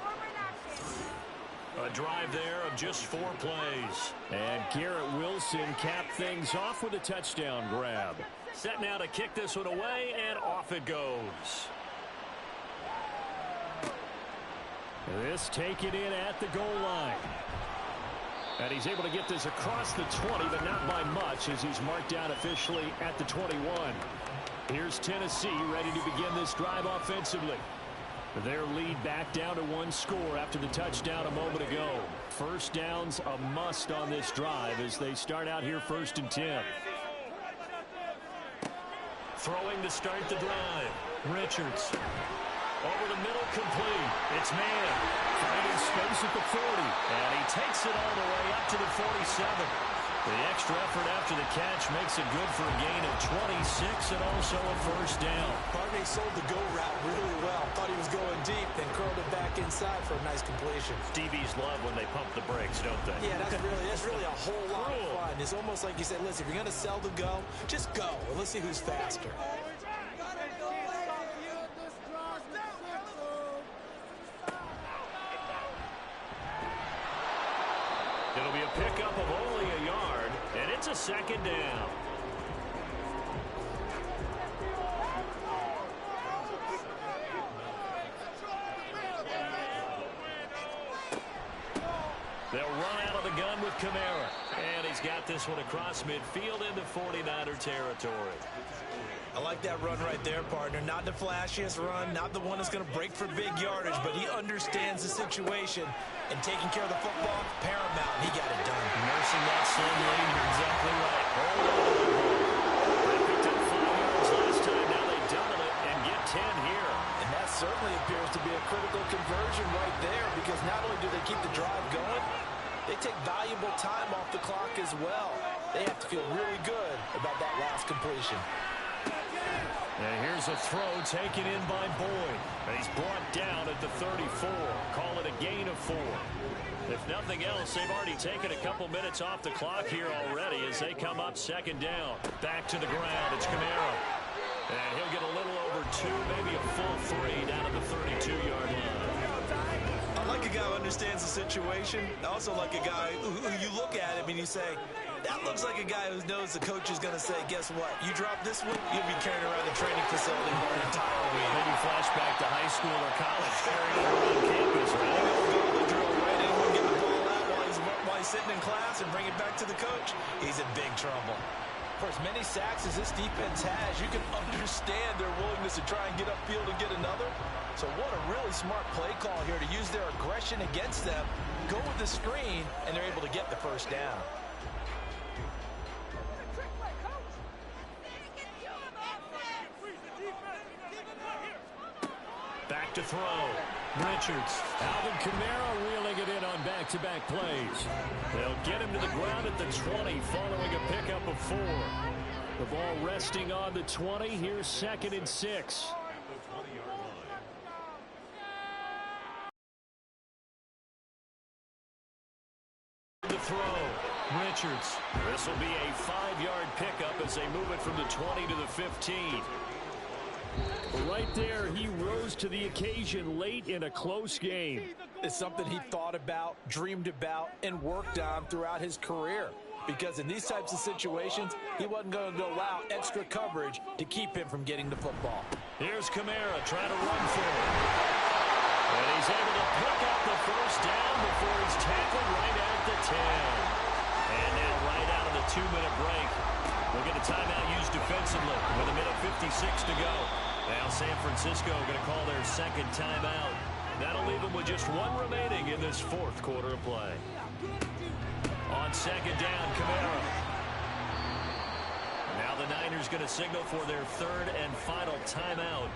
A drive there of just 4 plays. And Garrett Wilson capped things off with a touchdown grab. Set now to kick this one away, and off it goes. This taken in at the goal line. And he's able to get this across the 20, but not by much, as he's marked down officially at the 21. Here's Tennessee ready to begin this drive offensively. Their lead back down to 1 score after the touchdown a moment ago. First down's a must on this drive as they start out here 1st and 10. Throwing to start the drive. Richards. Over the middle, complete. It's Mann. Finding space at the 40. And he takes it all the way up to the 47. The extra effort after the catch makes it good for a gain of 26 and also a first down. Harvey sold the go route really well. Thought he was going deep, then curled it back inside for a nice completion. DBs love when they pump the brakes, don't they? Yeah, that's really a whole lot of fun. It's almost like you said, listen, if you're going to sell the go, just go. And let's see who's faster. It'll be a pickup of only a yard, and it's a second down. They'll run out of the gun with Kamara. And he's got this one across midfield into 49er territory. I like that run right there, partner. Not the flashiest run, not the one that's going to break for big yardage, but he understands the situation, and taking care of the football, paramount. He got it done. Nursing that slim lead, you're exactly right. They picked up 5 yards last time. Now they double it and get 10 here. And that certainly appears to be a critical conversion right there, because not only do they keep the drive going, they take valuable time off the clock as well. They have to feel really good about that last completion. And here's a throw taken in by Boyd. And he's brought down at the 34. Call it a gain of 4. If nothing else, they've already taken a couple minutes off the clock here already as they come up second down. Back to the ground. It's Kamara. And he'll get a little over 2, maybe a full 3 down at the 32-yard line. I like a guy who understands the situation. I also like a guy who you look at him and you say, that looks like a guy who knows the coach is going to say, guess what? You drop this one, you'll be carrying around the training facility for an entire week. Maybe flashback to high school or college, carrying it around campus, right? Go drill, right? Anyone get the ball out while he's sitting in class and bring it back to the coach? He's in big trouble. For as many sacks as this defense has, you can understand their willingness to try and get upfield and get another. So what a really smart play call here to use their aggression against them, go with the screen, and they're able to get the first down. Back to throw. Richards. Alvin Kamara reeling it in on back-to-back plays. They'll get him to the ground at the 20 following a pickup of 4. The ball resting on the 20. Here's 2nd and 6. The throw. Richards. This will be a 5-yard pickup as they move it from the 20 to the 15. Right there, he rose to the occasion late in a close game. It's something he thought about, dreamed about, and worked on throughout his career. because in these types of situations, he wasn't going to allow extra coverage to keep him from getting the football. Here's Kamara trying to run for it. And he's able to pick up the first down before he's tackled right at the 10. And now right out of the 2-minute break, we'll get a timeout used defensively with a minute 56 to go. Now San Francisco going to call their second timeout. That'll leave them with just one remaining in this fourth quarter of play. On second down, Kamara. Now the Niners going to signal for their third and final timeout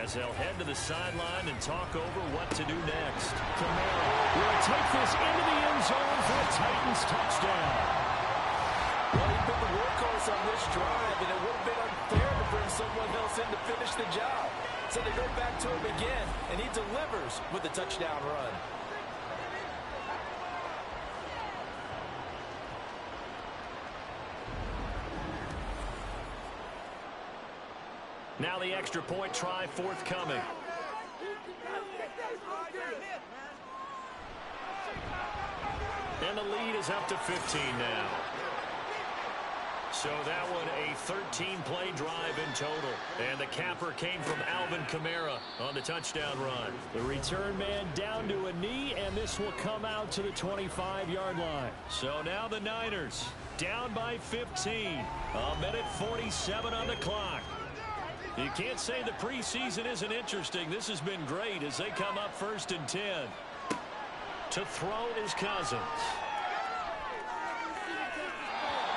as they'll head to the sideline and talk over what to do next. Kamara will take this into the end zone for a Titans touchdown. Well, he's been the workhorse on this drive, and it would have been unfair to bring someone else in to finish the job. So they go back to him again, and he delivers with a touchdown run. Now the extra point try forthcoming. And the lead is up to 15 now. So that one a 13-play drive in total. And the capper came from Alvin Kamara on the touchdown run. The return man down to a knee, and this will come out to the 25-yard line. So now the Niners down by 15. A minute 47 on the clock. You can't say the preseason isn't interesting. This has been great as they come up 1st and 10. To throw is Cousins.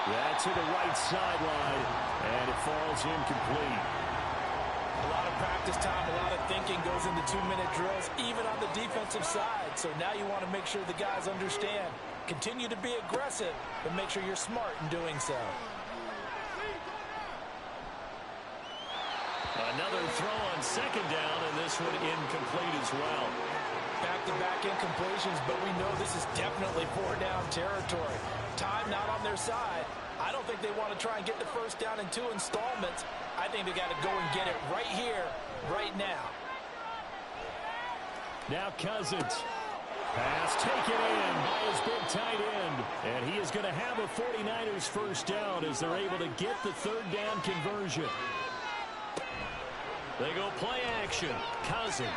Yeah, to the right sideline, and it falls incomplete. A lot of practice time, a lot of thinking goes into 2-minute drills, even on the defensive side. So now you want to make sure the guys understand. Continue to be aggressive, but make sure you're smart in doing so. Another throw on second down, and this one incomplete as well. Back-to-back incompletions, but we know this is definitely 4-down territory. Time not on their side. I don't think they want to try and get the first down in 2 installments. I think they got to go and get it right here, right now. Now Cousins. Pass taken in by his big tight end. And he is going to have a 49ers first down as they're able to get the third down conversion. They go play action. Cousins.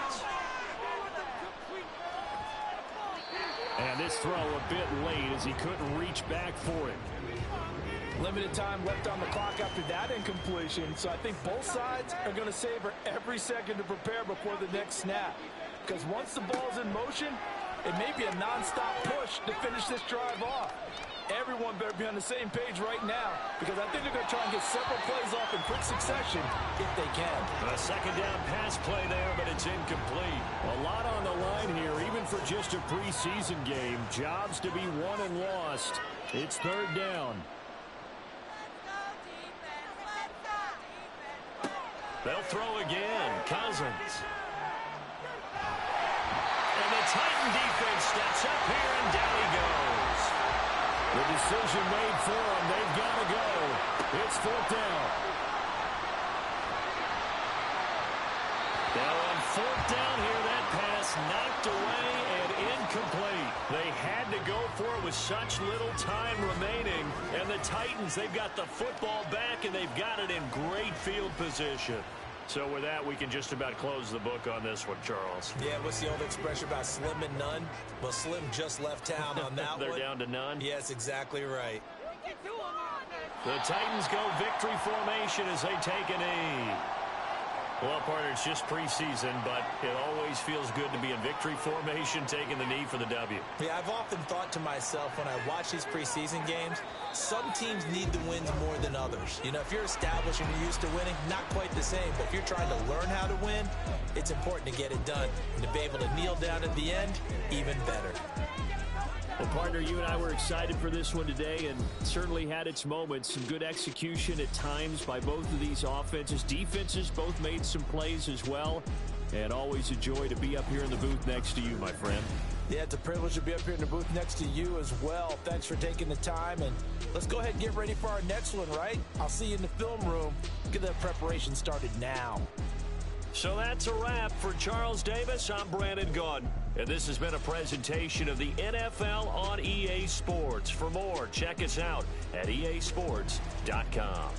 And this throw a bit late as he couldn't reach back for it. Limited time left on the clock after that incompletion, so I think both sides are going to savor every second to prepare before the next snap. Because once the ball's in motion, it may be a non-stop push to finish this drive off. Everyone better be on the same page right now, because I think they're going to try and get several plays off in quick succession if they can. A second down pass play there, but it's incomplete. A lot on the line here, even for just a preseason game. Jobs to be won and lost. It's third down. They'll throw again. Cousins. And the Titan defense steps up here, and down he goes. The decision made for them. They've got to go. It's fourth down. Now on fourth down here, that pass knocked away and incomplete. They had to go for it with such little time remaining. And the Titans, they've got the football back, and they've got it in great field position. So with that, we can just about close the book on this one, Charles. Yeah, what's the old expression about slim and none? Well, Slim just left town on that They're one. down to none? Yes, exactly right. The Titans go victory formation as they take a knee. Well, partner, it's just preseason, but it always feels good to be in victory formation, taking the knee for the W. Yeah, I've often thought to myself when I watch these preseason games, some teams need the wins more than others. You know, if you're established and you're used to winning, not quite the same. But if you're trying to learn how to win, it's important to get it done. And to be able to kneel down at the end, even better. Well, partner, you and I were excited for this one today, and certainly had its moments. Some good execution at times by both of these offenses. Defenses both made some plays as well. And always a joy to be up here in the booth next to you, my friend. Yeah, it's a privilege to be up here in the booth next to you as well. Thanks for taking the time, and let's go ahead and get ready for our next one, right? I'll see you in the film room. Get that preparation started now. So that's a wrap. For Charles Davis, I'm Brandon Gaudin. And this has been a presentation of the NFL on EA Sports. For more, check us out at easports.com.